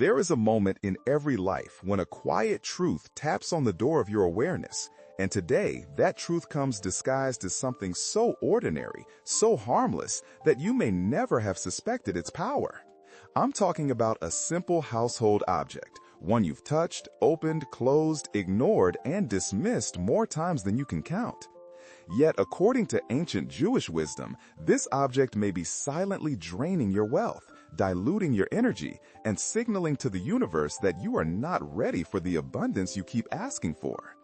There is a moment in every life when a quiet truth taps on the door of your awareness, and today that truth comes disguised as something so ordinary, so harmless, that you may never have suspected its power. I'm talking about a simple household object, one you've touched, opened, closed, ignored, and dismissed more times than you can count. Yet, according to ancient Jewish wisdom, this object may be silently draining your wealth, diluting your energy, and signaling to the universe that you are not ready for the abundance you keep asking for.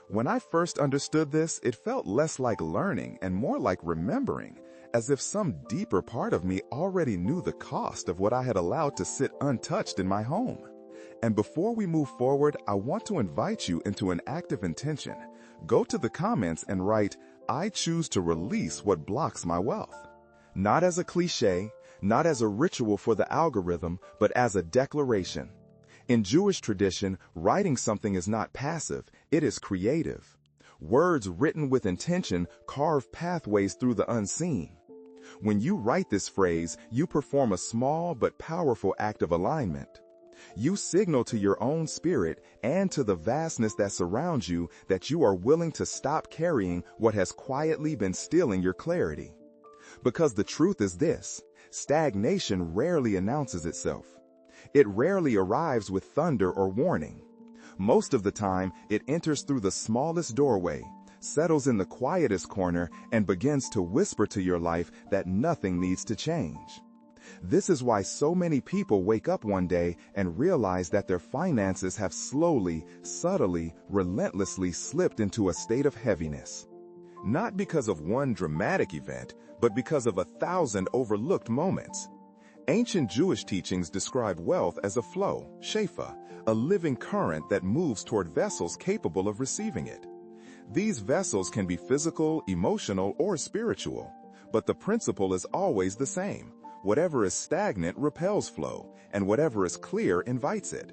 When I first understood this, it felt less like learning and more like remembering, as if some deeper part of me already knew the cost of what I had allowed to sit untouched in my home. And before we move forward, I want to invite you into an act of intention. Go to the comments and write, "I choose to release what blocks my wealth." Not as a cliche, not as a ritual for the algorithm, but as a declaration. In Jewish tradition, writing something is not passive, it is creative. Words written with intention carve pathways through the unseen. When you write this phrase, you perform a small but powerful act of alignment. You signal to your own spirit and to the vastness that surrounds you that you are willing to stop carrying what has quietly been stealing your clarity. Because the truth is this: stagnation rarely announces itself. It rarely arrives with thunder or warning. Most of the time, it enters through the smallest doorway, settles in the quietest corner, and begins to whisper to your life that nothing needs to change. This is why so many people wake up one day and realize that their finances have slowly, subtly, relentlessly slipped into a state of heaviness. Not because of one dramatic event, but because of 1,000 overlooked moments. Ancient Jewish teachings describe wealth as a flow, shefa, a living current that moves toward vessels capable of receiving it. These vessels can be physical, emotional, or spiritual, but the principle is always the same. Whatever is stagnant repels flow, and whatever is clear invites it.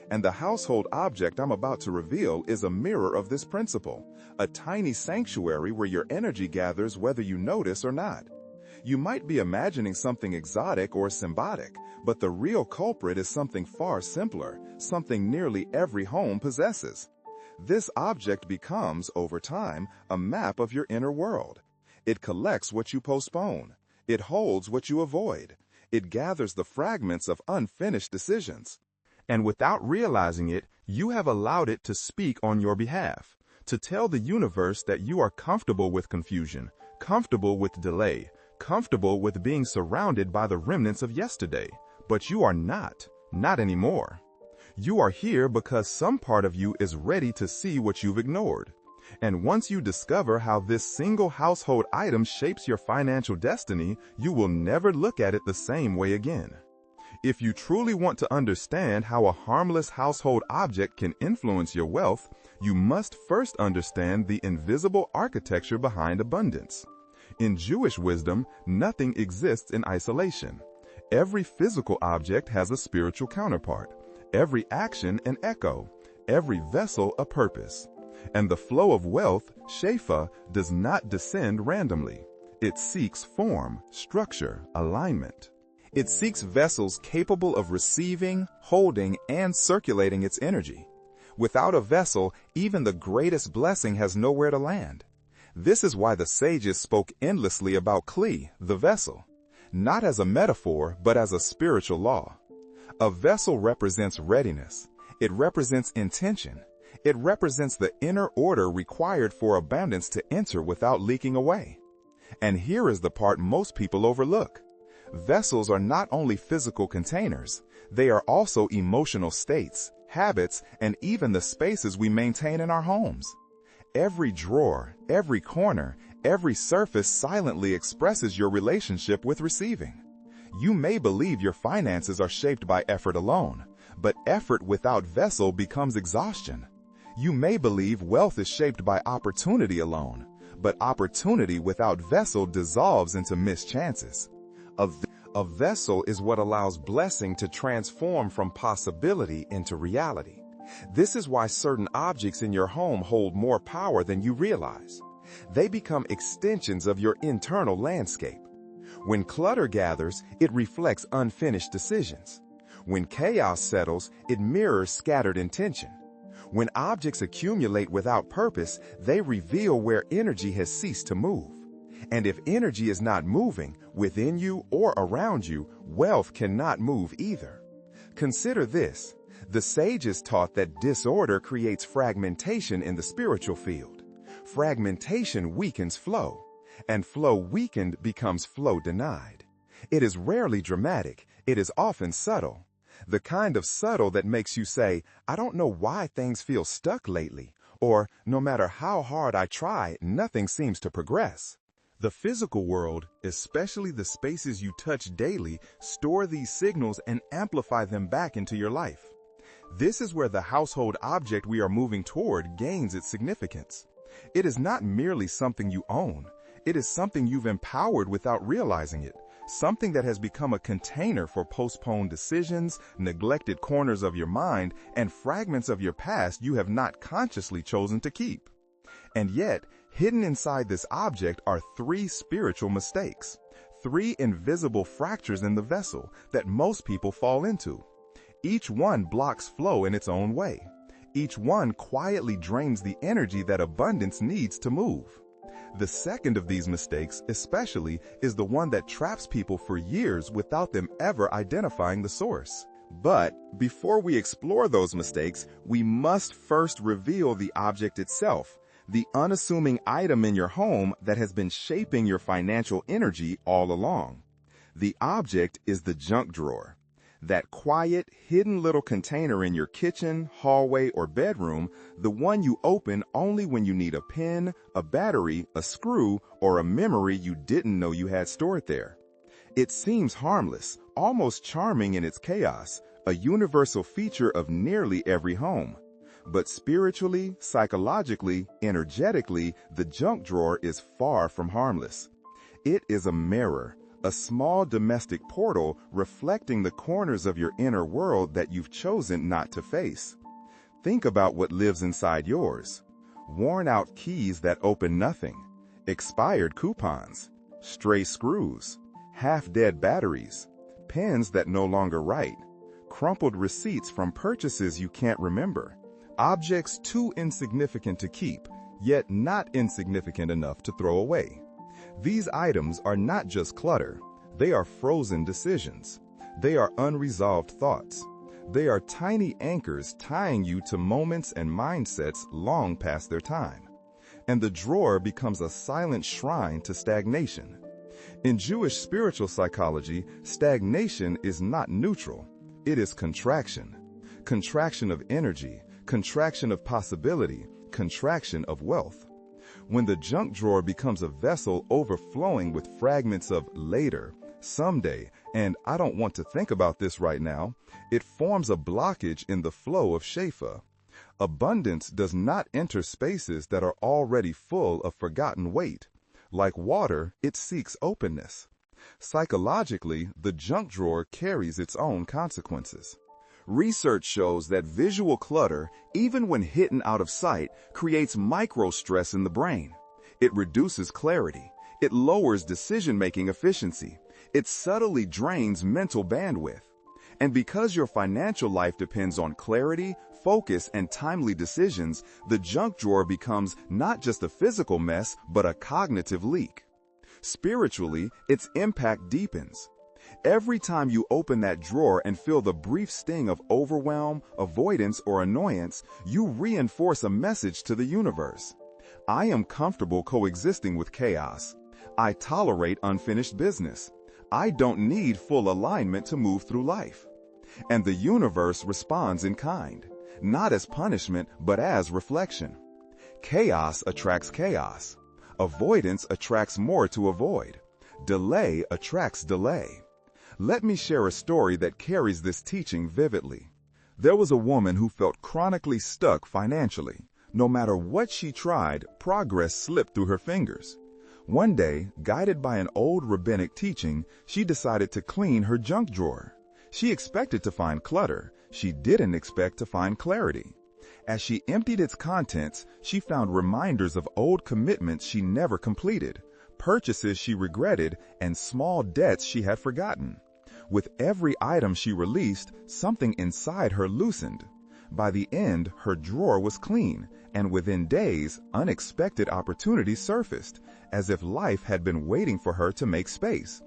And the household object I'm about to reveal is a mirror of this principle, a tiny sanctuary where your energy gathers whether you notice or not. You might be imagining something exotic or symbolic, but the real culprit is something far simpler, something nearly every home possesses. This object becomes, over time, a map of your inner world. It collects what you postpone. It holds what you avoid. It gathers the fragments of unfinished decisions. And without realizing it, you have allowed it to speak on your behalf, to tell the universe that you are comfortable with confusion, comfortable with delay, comfortable with being surrounded by the remnants of yesterday. But you are not anymore. You are here because some part of you is ready to see what you've ignored. And once you discover how this single household item shapes your financial destiny, you will never look at it the same way again. If you truly want to understand how a harmless household object can influence your wealth, you must first understand the invisible architecture behind abundance. In Jewish wisdom, nothing exists in isolation. Every physical object has a spiritual counterpart, every action an echo, every vessel a purpose. And the flow of wealth, shefa, does not descend randomly. It seeks form, structure, alignment. It seeks vessels capable of receiving, holding, and circulating its energy. Without a vessel, even the greatest blessing has nowhere to land. This is why the sages spoke endlessly about Kli, the vessel, not as a metaphor, but as a spiritual law. A vessel represents readiness. It represents intention. It represents the inner order required for abundance to enter without leaking away. And here is the part most people overlook. Vessels are not only physical containers, they are also emotional states, habits, and even the spaces we maintain in our homes. Every drawer, every corner, every surface silently expresses your relationship with receiving. You may believe your finances are shaped by effort alone, but effort without vessel becomes exhaustion. You may believe wealth is shaped by opportunity alone, but opportunity without vessel dissolves into missed chances. A vessel is what allows blessing to transform from possibility into reality. This is why certain objects in your home hold more power than you realize. They become extensions of your internal landscape. When clutter gathers, it reflects unfinished decisions. When chaos settles, it mirrors scattered intention. When objects accumulate without purpose, they reveal where energy has ceased to move. And if energy is not moving within you or around you, wealth cannot move either. Consider this. The sages taught that disorder creates fragmentation in the spiritual field. Fragmentation weakens flow, and flow weakened becomes flow denied. It is rarely dramatic. It is often subtle. The kind of subtle that makes you say, I don't know why things feel stuck lately, or no matter how hard I try, nothing seems to progress. The physical world, especially the spaces you touch daily, store these signals and amplify them back into your life. This is where the household object we are moving toward gains its significance. It is not merely something you own. It is something you've empowered without realizing it. Something that has become a container for postponed decisions, neglected corners of your mind, and fragments of your past you have not consciously chosen to keep. And yet, hidden inside this object are 3 spiritual mistakes, 3 invisible fractures in the vessel that most people fall into. Each one blocks flow in its own way. Each one quietly drains the energy that abundance needs to move. The second of these mistakes, especially, is the one that traps people for years without them ever identifying the source. But before we explore those mistakes, we must first reveal the object itself, the unassuming item in your home that has been shaping your financial energy all along. The object is the junk drawer. That quiet, hidden little container in your kitchen, hallway, or bedroom, the one you open only when you need a pen, a battery, a screw, or a memory you didn't know you had stored there. It seems harmless, almost charming in its chaos, a universal feature of nearly every home. But spiritually, psychologically, energetically, the junk drawer is far from harmless. It is a mirror. A small domestic portal reflecting the corners of your inner world that you've chosen not to face. Think about what lives inside yours. Worn-out keys that open nothing, expired coupons, stray screws, half-dead batteries, pens that no longer write, crumpled receipts from purchases you can't remember, objects too insignificant to keep, yet not insignificant enough to throw away. These items are not just clutter. They are frozen decisions. They are unresolved thoughts. They are tiny anchors tying you to moments and mindsets long past their time. And the drawer becomes a silent shrine to stagnation. In Jewish spiritual psychology, stagnation is not neutral. It is contraction. Contraction of energy, contraction of possibility, contraction of wealth. When the junk drawer becomes a vessel overflowing with fragments of later, someday, and I don't want to think about this right now, it forms a blockage in the flow of Shefa. Abundance does not enter spaces that are already full of forgotten weight. Like water, it seeks openness. Psychologically, the junk drawer carries its own consequences. Research shows that visual clutter, even when hidden out of sight, creates micro-stress in the brain. It reduces clarity. It lowers decision-making efficiency. It subtly drains mental bandwidth. And because your financial life depends on clarity, focus, and timely decisions, the junk drawer becomes not just a physical mess, but a cognitive leak. Spiritually, its impact deepens. Every time you open that drawer and feel the brief sting of overwhelm, avoidance, or annoyance, you reinforce a message to the universe. I am comfortable coexisting with chaos. I tolerate unfinished business. I don't need full alignment to move through life. And the universe responds in kind, not as punishment, but as reflection. Chaos attracts chaos. Avoidance attracts more to avoid. Delay attracts delay. Let me share a story that carries this teaching vividly. There was a woman who felt chronically stuck financially. No matter what she tried, progress slipped through her fingers. One day, guided by an old rabbinic teaching, she decided to clean her junk drawer. She expected to find clutter. She didn't expect to find clarity. As she emptied its contents, she found reminders of old commitments she never completed, purchases she regretted, and small debts she had forgotten. With every item she released, something inside her loosened. By the end, her drawer was clean, and within days, unexpected opportunities surfaced, as if life had been waiting for her to make space.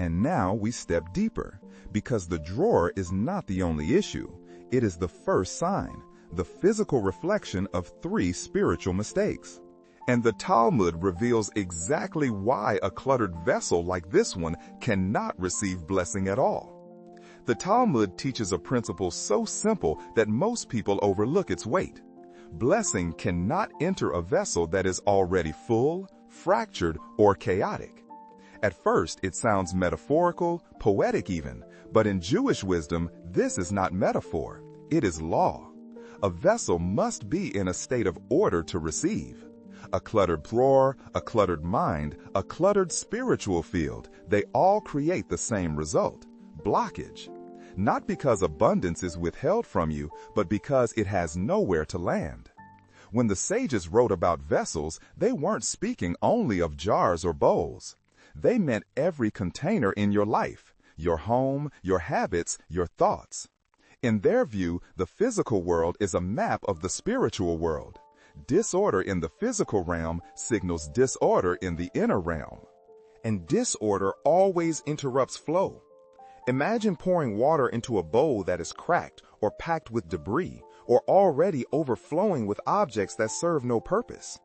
And now we step deeper, because the drawer is not the only issue. It is the first sign, the physical reflection of 3 spiritual mistakes. And the Talmud reveals exactly why a cluttered vessel like this one cannot receive blessing at all. The Talmud teaches a principle so simple that most people overlook its weight. Blessing cannot enter a vessel that is already full, fractured, or chaotic. At first, it sounds metaphorical, poetic even, but in Jewish wisdom, this is not metaphor. It is law. A vessel must be in a state of order to receive. A cluttered drawer, a cluttered mind, a cluttered spiritual field, they all create the same result: blockage. Not because abundance is withheld from you, but because it has nowhere to land. When the sages wrote about vessels, they weren't speaking only of jars or bowls. They meant every container in your life, your home, your habits, your thoughts. In their view, the physical world is a map of the spiritual world. Disorder in the physical realm signals disorder in the inner realm. And disorder always interrupts flow. Imagine pouring water into a bowl that is cracked or packed with debris or already overflowing with objects that serve no purpose.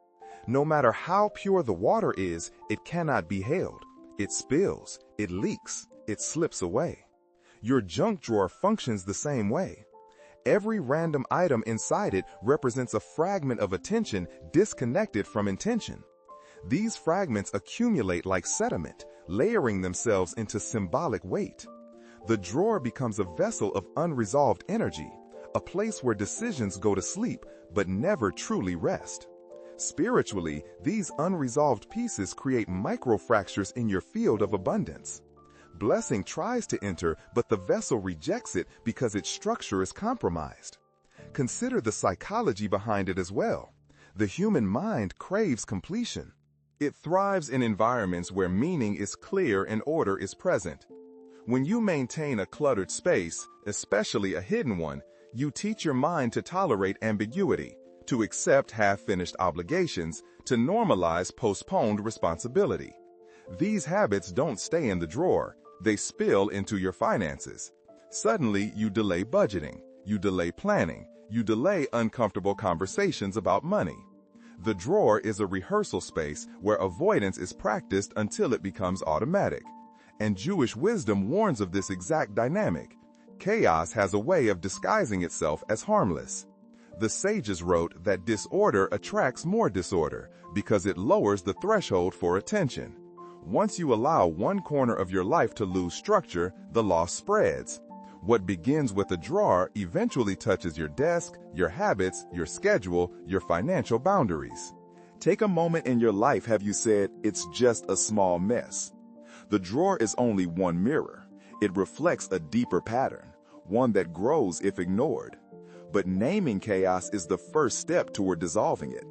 No matter how pure the water is, it cannot be held. It spills, it leaks, it slips away. Your junk drawer functions the same way. Every random item inside it represents a fragment of attention disconnected from intention. These fragments accumulate like sediment, layering themselves into symbolic weight. The drawer becomes a vessel of unresolved energy, a place where decisions go to sleep but never truly rest. Spiritually, these unresolved pieces create microfractures in your field of abundance. Blessing tries to enter, but the vessel rejects it because its structure is compromised. Consider the psychology behind it as well. The human mind craves completion. It thrives in environments where meaning is clear and order is present. When you maintain a cluttered space, especially a hidden one, you teach your mind to tolerate ambiguity, to accept half-finished obligations, to normalize postponed responsibility. These habits don't stay in the drawer, they spill into your finances. Suddenly, you delay budgeting, you delay planning, you delay uncomfortable conversations about money. The drawer is a rehearsal space where avoidance is practiced until it becomes automatic. And Jewish wisdom warns of this exact dynamic. Chaos has a way of disguising itself as harmless. The sages wrote that disorder attracts more disorder because it lowers the threshold for attention. Once you allow one corner of your life to lose structure, the loss spreads. What begins with a drawer eventually touches your desk, your habits, your schedule, your financial boundaries. Take a moment in your life have you said, "It's just a small mess." The drawer is only one mirror. It reflects a deeper pattern, one that grows if ignored. But naming chaos is the first step toward dissolving it.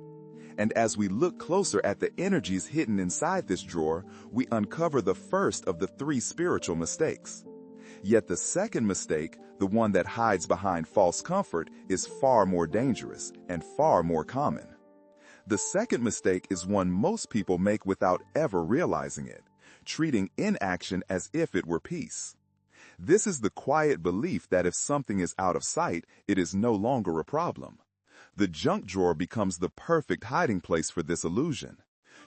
And as we look closer at the energies hidden inside this drawer, we uncover the first of the 3 spiritual mistakes. Yet the second mistake, the one that hides behind false comfort, is far more dangerous and far more common. The second mistake is one most people make without ever realizing it, treating inaction as if it were peace. This is the quiet belief that if something is out of sight, it is no longer a problem. The junk drawer becomes the perfect hiding place for this illusion.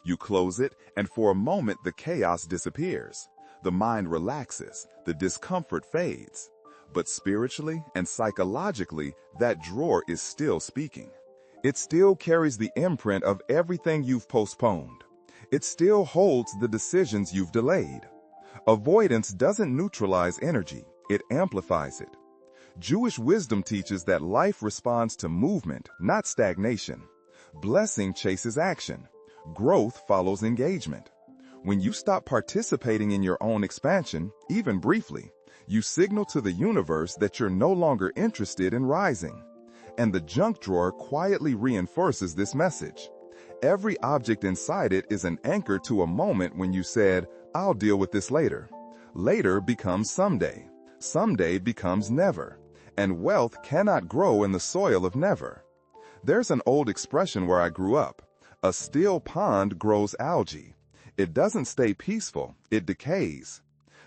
You close it, and for a moment the chaos disappears. The mind relaxes, the discomfort fades. But spiritually and psychologically, that drawer is still speaking. It still carries the imprint of everything you've postponed. It still holds the decisions you've delayed. Avoidance doesn't neutralize energy, it amplifies it. Jewish wisdom teaches that life responds to movement, not stagnation. Blessing chases action. Growth follows engagement. When you stop participating in your own expansion, even briefly, you signal to the universe that you're no longer interested in rising. And the junk drawer quietly reinforces this message. Every object inside it is an anchor to a moment when you said, "I'll deal with this later." Later becomes someday. Someday becomes never. And wealth cannot grow in the soil of never. There's an old expression where I grew up. A still pond grows algae. It doesn't stay peaceful, it decays.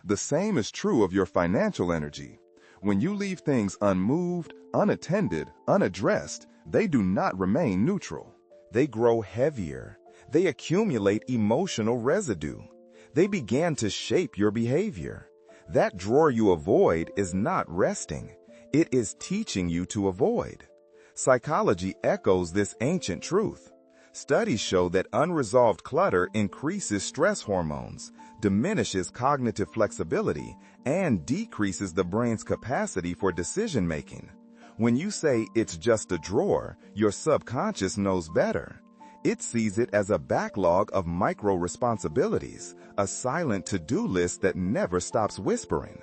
The same is true of your financial energy. When you leave things unmoved, unattended, unaddressed, they do not remain neutral. They grow heavier. They accumulate emotional residue. They begin to shape your behavior. That drawer you avoid is not resting. It is teaching you to avoid. Psychology echoes this ancient truth. Studies show that unresolved clutter increases stress hormones, diminishes cognitive flexibility, and decreases the brain's capacity for decision-making. When you say it's just a drawer, your subconscious knows better. It sees it as a backlog of micro-responsibilities, a silent to-do list that never stops whispering.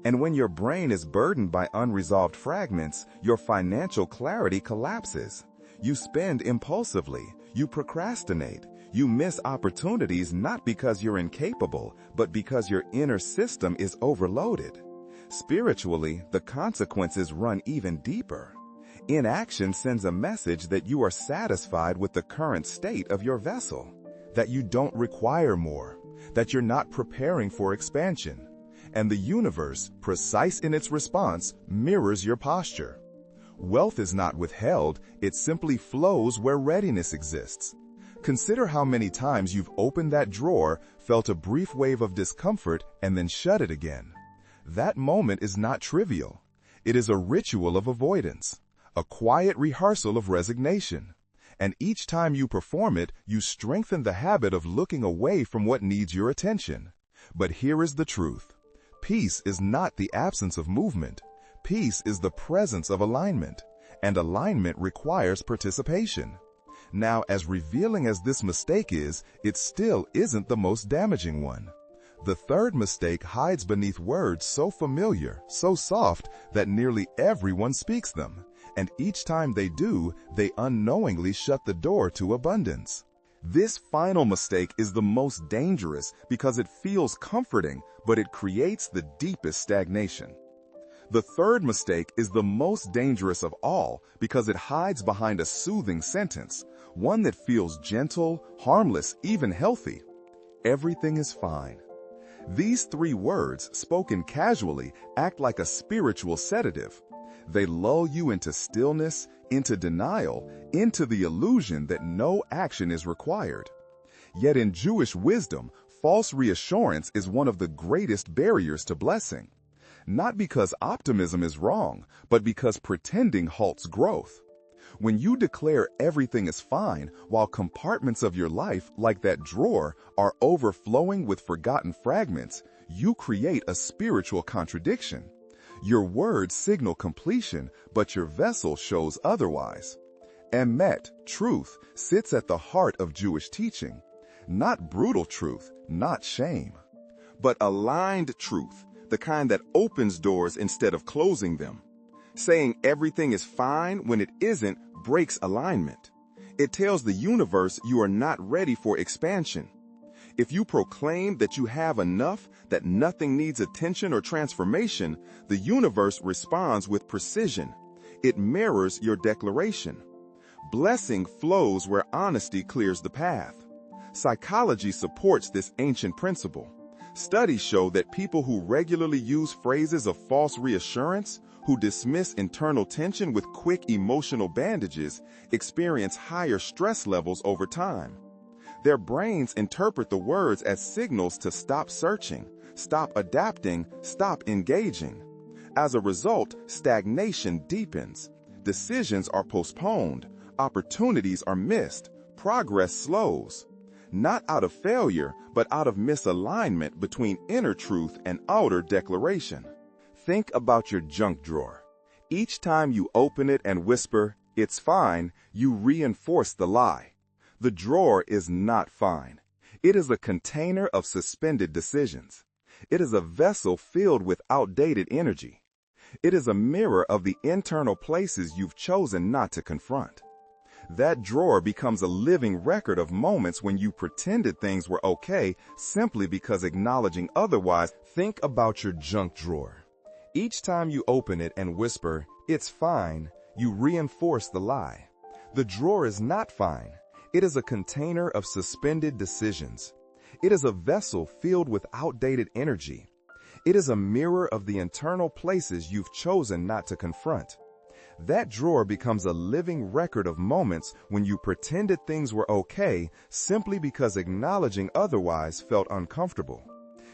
And when your brain is burdened by unresolved fragments, your financial clarity collapses. You spend impulsively, you procrastinate, you miss opportunities not because you're incapable, but because your inner system is overloaded. Spiritually, the consequences run even deeper. Inaction sends a message that you are satisfied with the current state of your vessel, that you don't require more, that you're not preparing for expansion. And the universe, precise in its response, mirrors your posture. Wealth is not withheld, it simply flows where readiness exists. Consider how many times you've opened that drawer, felt a brief wave of discomfort, and then shut it again. That moment is not trivial. It is a ritual of avoidance, a quiet rehearsal of resignation. And each time you perform it, you strengthen the habit of looking away from what needs your attention. But here is the truth. Peace is not the absence of movement. Peace is the presence of alignment, and alignment requires participation. Now, as revealing as this mistake is, it still isn't the most damaging one. The third mistake hides beneath words so familiar, so soft, that nearly everyone speaks them, and each time they do, they unknowingly shut the door to abundance. This final mistake is the most dangerous because it feels comforting, but it creates the deepest stagnation. The third mistake is the most dangerous of all because it hides behind a soothing sentence, one that feels gentle, harmless, even healthy. Everything is fine. These three words, spoken casually, act like a spiritual sedative. They lull you into stillness, into denial, into the illusion that no action is required. Yet in Jewish wisdom, false reassurance is one of the greatest barriers to blessing. Not because optimism is wrong, but because pretending halts growth. When you declare everything is fine, while compartments of your life, like that drawer, are overflowing with forgotten fragments, you create a spiritual contradiction. Your words signal completion, but your vessel shows otherwise. Emet, truth, sits at the heart of Jewish teaching. Not brutal truth, not shame, but aligned truth, the kind that opens doors instead of closing them. Saying everything is fine when it isn't breaks alignment. It tells the universe you are not ready for expansion. If you proclaim that you have enough, that nothing needs attention or transformation, the universe responds with precision. It mirrors your declaration. Blessing flows where honesty clears the path. Psychology supports this ancient principle. Studies show that people who regularly use phrases of false reassurance, who dismiss internal tension with quick emotional bandages, experience higher stress levels over time. Their brains interpret the words as signals to stop searching, stop adapting, stop engaging. As a result, stagnation deepens. Decisions are postponed. Opportunities are missed. Progress slows. Not out of failure, but out of misalignment between inner truth and outer declaration. Think about your junk drawer. Each time you open it and whisper, "It's fine," you reinforce the lie. The drawer is not fine. It is a container of suspended decisions. It is a vessel filled with outdated energy. It is a mirror of the internal places you've chosen not to confront. That drawer becomes a living record of moments when you pretended things were okay simply because acknowledging otherwise. Think about your junk drawer. Each time you open it and whisper, "It's fine," you reinforce the lie. The drawer is not fine. It is a container of suspended decisions. It is a vessel filled with outdated energy. It is a mirror of the internal places you've chosen not to confront. That drawer becomes a living record of moments when you pretended things were okay simply because acknowledging otherwise felt uncomfortable.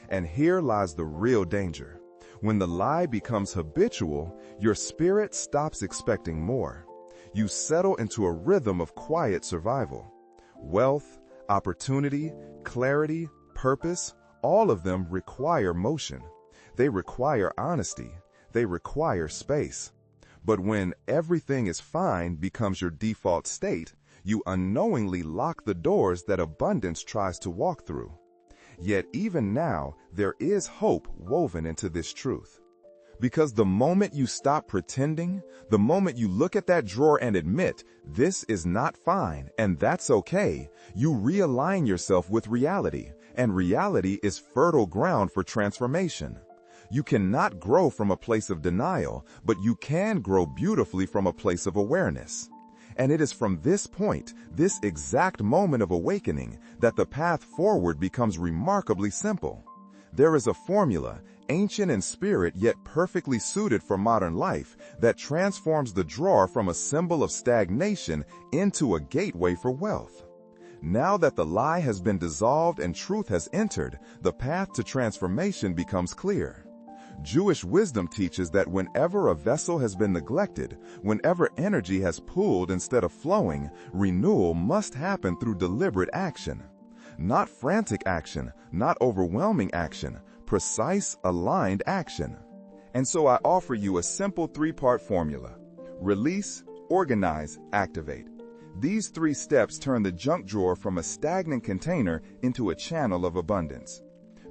And here lies the real danger. When the lie becomes habitual, your spirit stops expecting more. You settle into a rhythm of quiet survival. Wealth, opportunity, clarity, purpose, all of them require motion. They require honesty. They require space. But when everything is fine becomes your default state, you unknowingly lock the doors that abundance tries to walk through. Yet even now, there is hope woven into this truth. Because the moment you stop pretending, the moment you look at that drawer and admit, "This is not fine, and that's okay," you realign yourself with reality, and reality is fertile ground for transformation. You cannot grow from a place of denial, but you can grow beautifully from a place of awareness. And it is from this point, this exact moment of awakening, that the path forward becomes remarkably simple. There is a formula, ancient in spirit yet perfectly suited for modern life, that transforms the drawer from a symbol of stagnation into a gateway for wealth. Now that the lie has been dissolved and truth has entered, the path to transformation becomes clear. Jewish wisdom teaches that whenever a vessel has been neglected, whenever energy has pooled instead of flowing, renewal must happen through deliberate action. Not frantic action, not overwhelming action, precise, aligned action. And so I offer you a simple three-part formula. Release, organize, activate. These 3 steps turn the junk drawer from a stagnant container into a channel of abundance.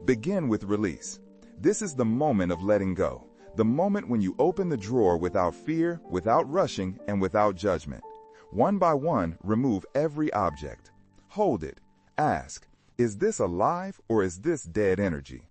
Begin with release. This is the moment of letting go, the moment when you open the drawer without fear, without rushing, and without judgment. One by one, remove every object. Hold it. Ask, is this alive or is this dead energy?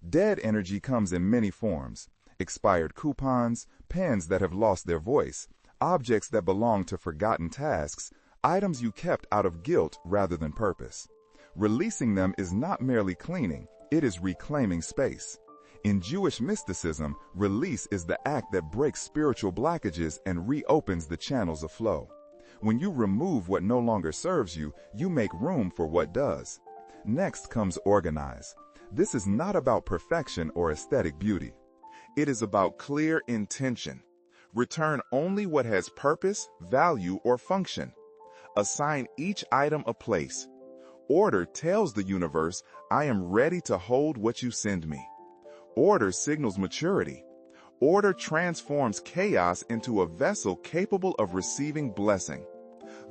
Dead energy comes in many forms: expired coupons, pens that have lost their voice, objects that belong to forgotten tasks, items you kept out of guilt rather than purpose. Releasing them is not merely cleaning, it is reclaiming space. In Jewish mysticism, release is the act that breaks spiritual blockages and reopens the channels of flow. When you remove what no longer serves you, you make room for what does. Next comes organize. This is not about perfection or aesthetic beauty. It is about clear intention. Return only what has purpose, value, or function. Assign each item a place. Order tells the universe, "I am ready to hold what you send me." Order signals maturity. Order transforms chaos into a vessel capable of receiving blessing.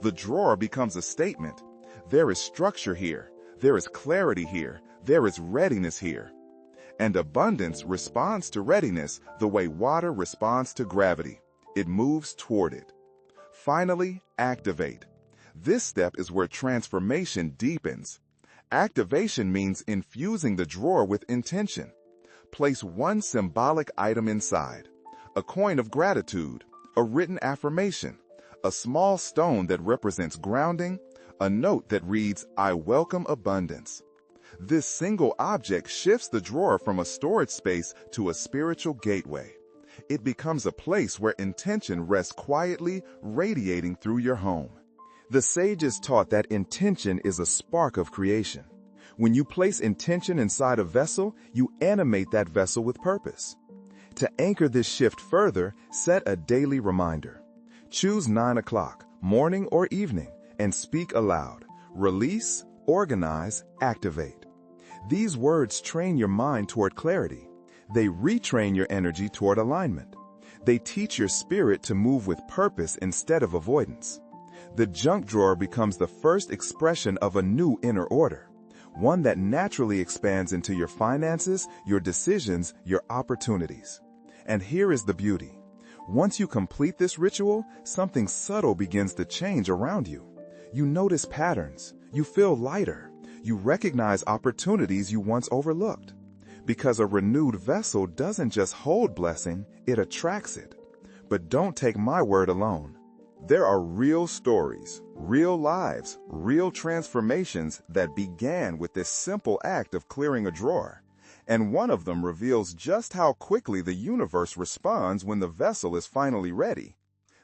The drawer becomes a statement. There is structure here. There is clarity here. There is readiness here. And abundance responds to readiness the way water responds to gravity. It moves toward it. Finally, activate. This step is where transformation deepens. Activation means infusing the drawer with intention. Place one symbolic item inside: a coin of gratitude, a written affirmation, a small stone that represents grounding, a note that reads, "I welcome abundance." This single object shifts the drawer from a storage space to a spiritual gateway. It becomes a place where intention rests quietly, radiating through your home. The sages taught that intention is a spark of creation. When you place intention inside a vessel, you animate that vessel with purpose. To anchor this shift further, set a daily reminder. Choose 9 o'clock, morning or evening, and speak aloud. Release, organize, activate. These words train your mind toward clarity. They retrain your energy toward alignment. They teach your spirit to move with purpose instead of avoidance. The junk drawer becomes the first expression of a new inner order, one that naturally expands into your finances, your decisions, your opportunities. And here is the beauty. Once you complete this ritual, something subtle begins to change around you. You notice patterns. You feel lighter. You recognize opportunities you once overlooked. Because a renewed vessel doesn't just hold blessing, it attracts it. But don't take my word alone. There are real stories, real lives, real transformations that began with this simple act of clearing a drawer. And one of them reveals just how quickly the universe responds when the vessel is finally ready.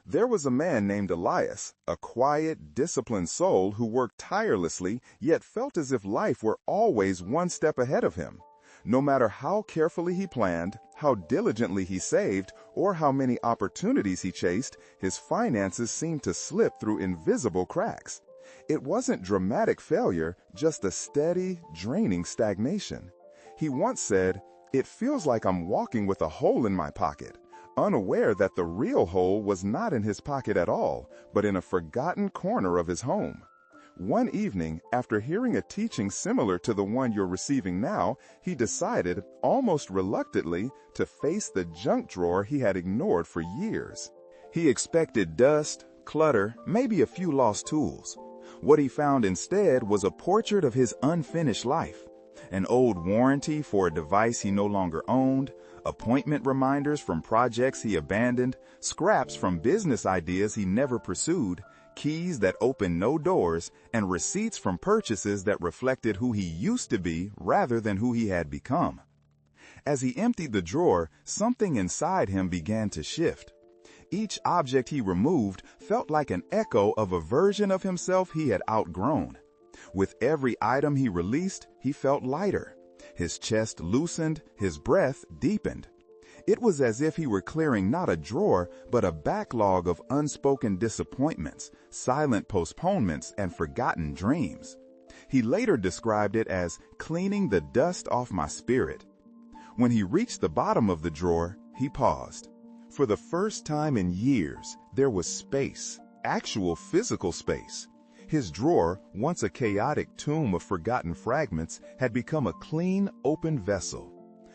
There was a man named Elias, a quiet, disciplined soul who worked tirelessly yet felt as if life were always one step ahead of him. No matter how carefully he planned, how diligently he saved, or how many opportunities he chased, his finances seemed to slip through invisible cracks. It wasn't dramatic failure, just a steady, draining stagnation. He once said, "It feels like I'm walking with a hole in my pocket," unaware that the real hole was not in his pocket at all, but in a forgotten corner of his home. One evening, after hearing a teaching similar to the one you're receiving now, he decided, almost reluctantly, to face the junk drawer he had ignored for years. He expected dust, clutter, maybe a few lost tools. What he found instead was a portrait of his unfinished life. An old warranty for a device he no longer owned, appointment reminders from projects he abandoned, scraps from business ideas he never pursued, keys that opened no doors, and receipts from purchases that reflected who he used to be rather than who he had become. As he emptied the drawer, something inside him began to shift. Each object he removed felt like an echo of a version of himself he had outgrown. With every item he released, he felt lighter. His chest loosened, his breath deepened. It was as if he were clearing not a drawer, but a backlog of unspoken disappointments, silent postponements, and forgotten dreams. He later described it as cleaning the dust off my spirit. When he reached the bottom of the drawer, he paused. For the first time in years, there was space, actual physical space. His drawer, once a chaotic tomb of forgotten fragments, had become a clean, open vessel.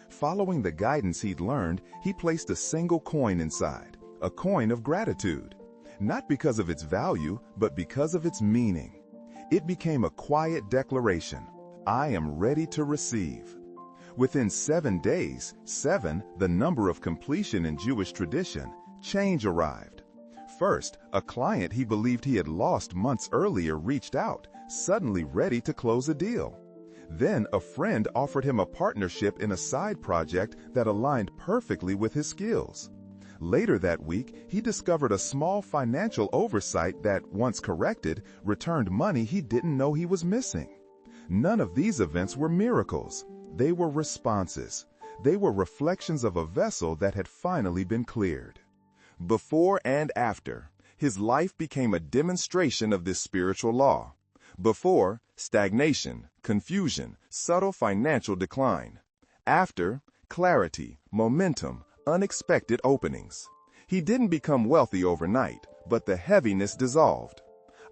Following the guidance he'd learned, he placed a single coin inside, a coin of gratitude. Not because of its value, but because of its meaning. It became a quiet declaration: I am ready to receive. Within 7 days, 7, the number of completion in Jewish tradition, change arrived. First, a client he believed he had lost months earlier reached out, suddenly ready to close a deal. Then a friend offered him a partnership in a side project that aligned perfectly with his skills. Later that week, he discovered a small financial oversight that, once corrected, returned money he didn't know he was missing. None of these events were miracles. They were responses. They were reflections of a vessel that had finally been cleared. Before and after, his life became a demonstration of this spiritual law. Before, stagnation, confusion, subtle financial decline. After, clarity, momentum, unexpected openings. He didn't become wealthy overnight, but the heaviness dissolved.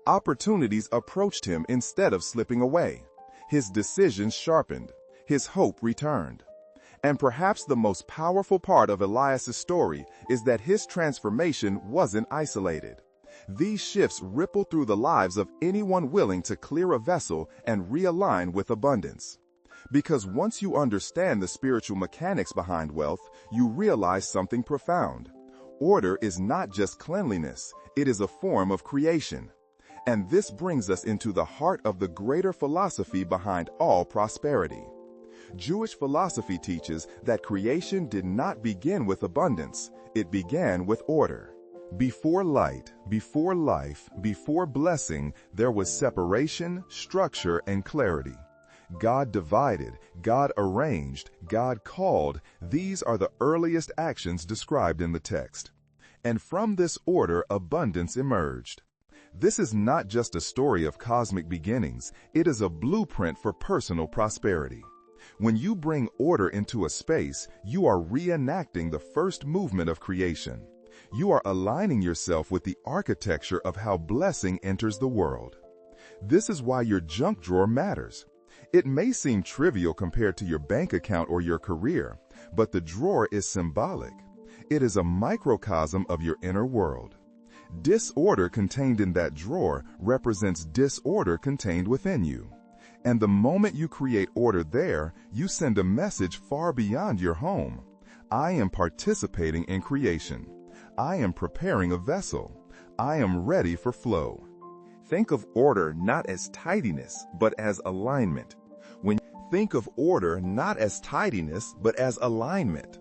Opportunities approached him instead of slipping away. His decisions sharpened. His hope returned. And perhaps the most powerful part of Elias' story is that his transformation wasn't isolated. These shifts ripple through the lives of anyone willing to clear a vessel and realign with abundance. Because once you understand the spiritual mechanics behind wealth, you realize something profound. Order is not just cleanliness, it is a form of creation. And this brings us into the heart of the greater philosophy behind all prosperity. Jewish philosophy teaches that creation did not begin with abundance, it began with order. Before light, before life, before blessing, there was separation, structure, and clarity. God divided, God arranged, God called. These are the earliest actions described in the text. And from this order, abundance emerged. This is not just a story of cosmic beginnings, it is a blueprint for personal prosperity. When you bring order into a space, you are reenacting the first movement of creation. You are aligning yourself with the architecture of how blessing enters the world. This is why your junk drawer matters. It may seem trivial compared to your bank account or your career, but the drawer is symbolic. It is a microcosm of your inner world. Disorder contained in that drawer represents disorder contained within you. And the moment you create order there, you send a message far beyond your home. I am participating in creation. I am preparing a vessel. I am ready for flow. Think of order not as tidiness, but as alignment. Think of order not as tidiness, but as alignment.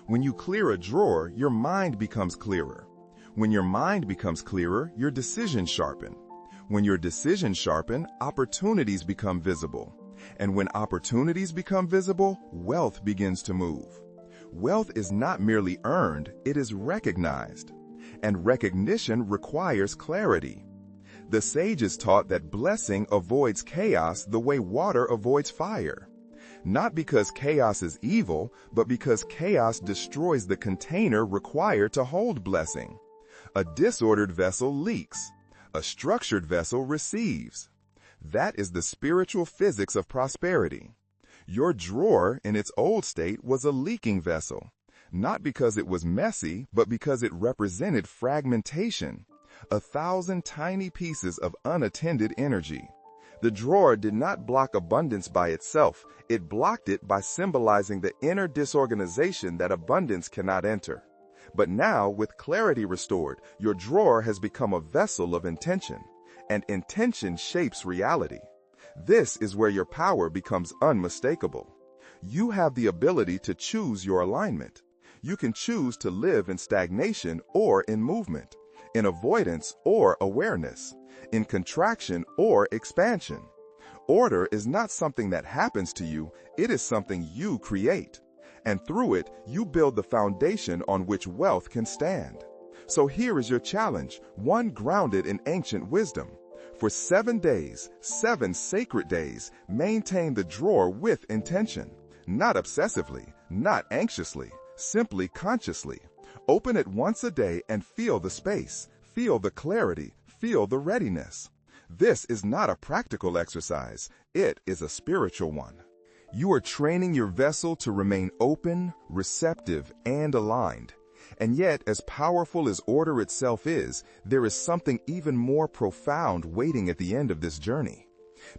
When you clear a drawer, your mind becomes clearer. When your mind becomes clearer, your decisions sharpen. When your decisions sharpen, opportunities become visible. And when opportunities become visible, wealth begins to move. Wealth is not merely earned, it is recognized. And recognition requires clarity. The sages taught that blessing avoids chaos the way water avoids fire. Not because chaos is evil, but because chaos destroys the container required to hold blessing. A disordered vessel leaks. A structured vessel receives. That is the spiritual physics of prosperity. Your drawer in its old state was a leaking vessel, not because it was messy, but because it represented fragmentation. 1,000 tiny pieces of unattended energy. The drawer did not block abundance by itself, it blocked it by symbolizing the inner disorganization that abundance cannot enter. But now, with clarity restored, your drawer has become a vessel of intention, and intention shapes reality. This is where your power becomes unmistakable. You have the ability to choose your alignment. You can choose to live in stagnation or in movement, in avoidance or awareness, in contraction or expansion. Order is not something that happens to you, it is something you create. And through it, you build the foundation on which wealth can stand. So here is your challenge, one grounded in ancient wisdom. For 7 days, 7 sacred days, maintain the drawer with intention. Not obsessively, not anxiously, simply consciously. Open it once a day and feel the space, feel the clarity, feel the readiness. This is not a practical exercise, it is a spiritual one. You are training your vessel to remain open, receptive, and aligned. And yet, as powerful as order itself is, there is something even more profound waiting at the end of this journey.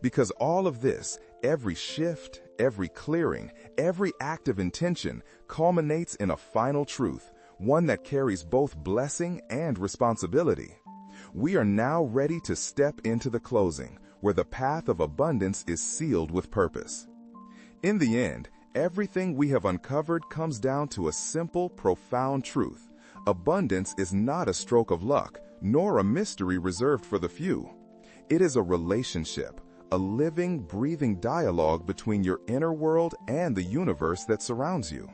Because all of this, every shift, every clearing, every act of intention, culminates in a final truth, one that carries both blessing and responsibility. We are now ready to step into the closing, where the path of abundance is sealed with purpose. In the end, everything we have uncovered comes down to a simple, profound truth. Abundance is not a stroke of luck, nor a mystery reserved for the few. It is a relationship, a living, breathing dialogue between your inner world and the universe that surrounds you.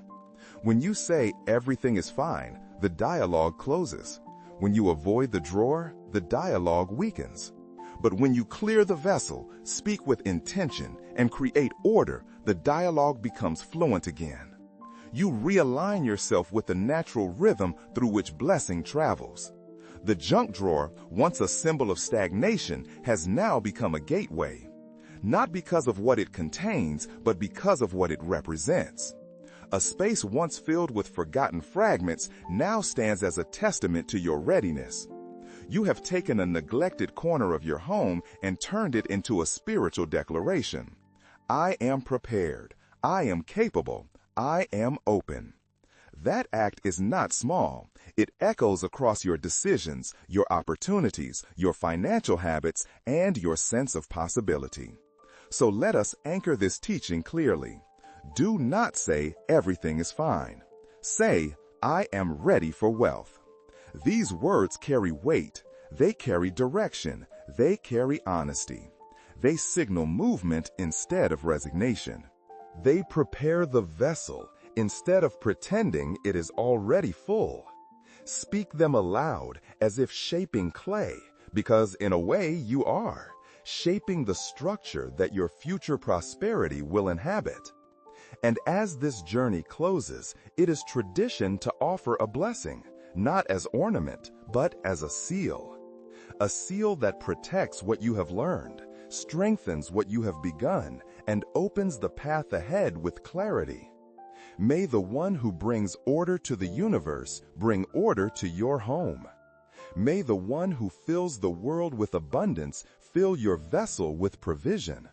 When you say everything is fine, the dialogue closes. When you avoid the drawer, the dialogue weakens. But when you clear the vessel, speak with intention, and create order, the dialogue becomes fluent again. You realign yourself with the natural rhythm through which blessing travels. The junk drawer, once a symbol of stagnation, has now become a gateway. Not because of what it contains, but because of what it represents. A space once filled with forgotten fragments now stands as a testament to your readiness. You have taken a neglected corner of your home and turned it into a spiritual declaration. I am prepared. I am capable. I am open. That act is not small. It echoes across your decisions, your opportunities, your financial habits, and your sense of possibility. So let us anchor this teaching clearly. Do not say everything is fine. Say, I am ready for wealth. These words carry weight. They carry direction. They carry honesty. They signal movement instead of resignation. They prepare the vessel instead of pretending it is already full. Speak them aloud as if shaping clay, because in a way you are, shaping the structure that your future prosperity will inhabit. And as this journey closes, it is tradition to offer a blessing, not as ornament, but as a seal. A seal that protects what you have learned, strengthens what you have begun, and opens the path ahead with clarity. May the one who brings order to the universe bring order to your home. May the one who fills the world with abundance fill your vessel with provision.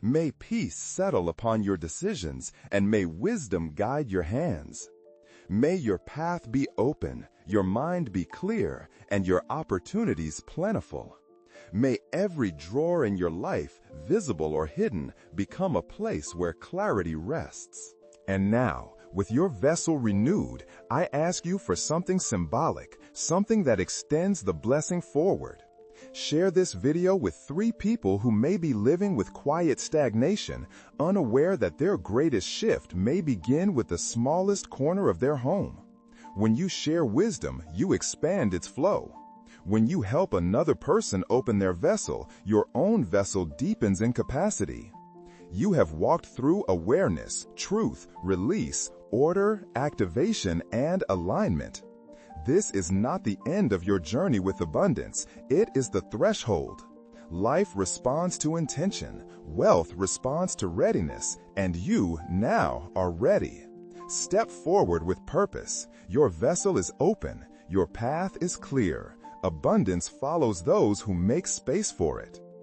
May peace settle upon your decisions, and may wisdom guide your hands. May your path be open, your mind be clear, and your opportunities plentiful. May every drawer in your life, visible or hidden, become a place where clarity rests. And now, with your vessel renewed, I ask you for something symbolic, something that extends the blessing forward. Share this video with 3 people who may be living with quiet stagnation, unaware that their greatest shift may begin with the smallest corner of their home. When you share wisdom, you expand its flow. When you help another person open their vessel, your own vessel deepens in capacity. You have walked through awareness, truth, release, order, activation, and alignment. This is not the end of your journey with abundance. It is the threshold. Life responds to intention, wealth responds to readiness, and you now are ready. Step forward with purpose. Your vessel is open. Your path is clear. Abundance follows those who make space for it.